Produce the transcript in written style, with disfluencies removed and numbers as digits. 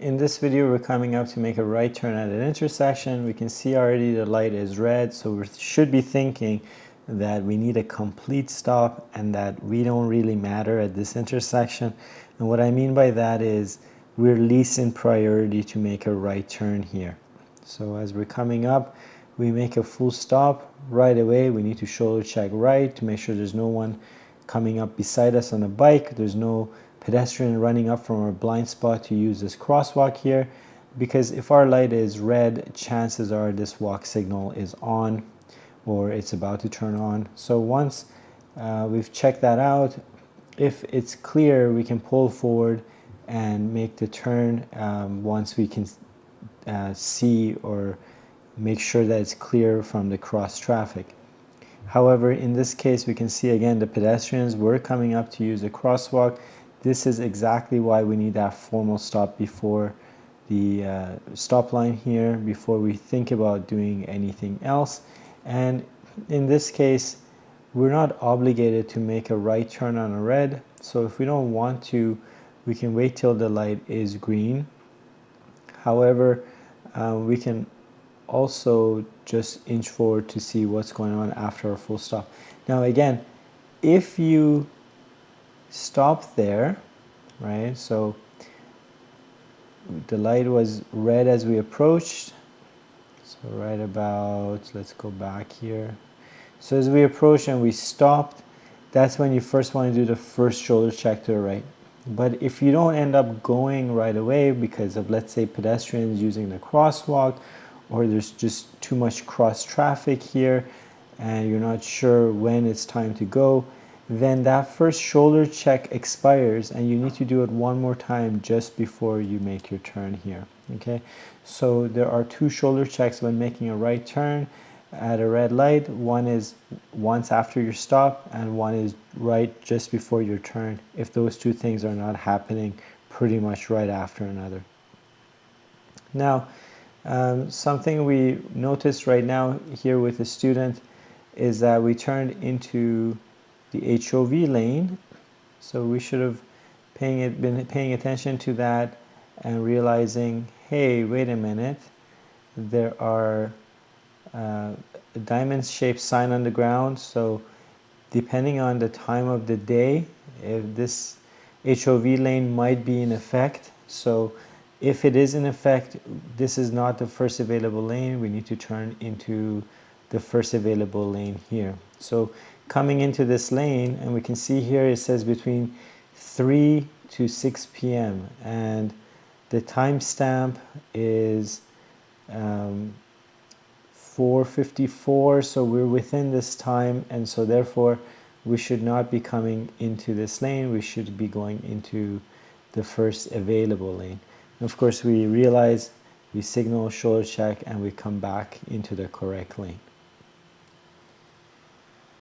in this video, we're coming up to make a right turn at an intersection. We can see already the light is red, so we should be thinking that we need a complete stop and that we don't really matter at this intersection. And what I mean by that is we're least in priority to make a right turn here. So as we're coming up, we make a full stop right away. We need to shoulder check right to make sure there's no one coming up beside us on a bike. There's no pedestrian running up from our blind spot to use this crosswalk here, because if our light is red, chances are this walk signal is on or it's about to turn on. So once we've checked that out, if it's clear, we can pull forward and make the turn once we can see or make sure that it's clear from the cross traffic. However, in this case, we can see again the pedestrians were coming up to use the crosswalk. This is exactly why we need that formal stop before the stop line here, before we think about doing anything else. And in this case, we're not obligated to make a right turn on a red. So if we don't want to, we can wait till the light is green. However, we can also just inch forward to see what's going on after a full stop. Now again, if you stop there, right, so the light was red as we approached, so right about, let's go back here. So as we approached and we stopped, that's when you first want to do the first shoulder check to the right. But if you don't end up going right away because of, let's say, pedestrians using the crosswalk, or there's just too much cross traffic here and you're not sure when it's time to go, then that first shoulder check expires and you need to do it one more time just before you make your turn here. Okay, so there are two shoulder checks when making a right turn at a red light. One is once after your stop and one is right just before your turn, if those two things are not happening pretty much right after another. Now, something we noticed right now here with the student is that we turned into the HOV lane. So we should have been paying attention to that and realizing, hey, wait a minute, there are a diamond-shaped sign on the ground. So depending on the time of the day, if this HOV lane might be in effect. So if it is in effect, this is not the first available lane. We need to turn into the first available lane here. So coming into this lane, and we can see here it says between 3 to 6 p.m. and the timestamp is 4:54, so we're within this time, and so therefore we should not be coming into this lane. We should be going into the first available lane. And of course, we realize we signal shoulder check and we come back into the correct lane.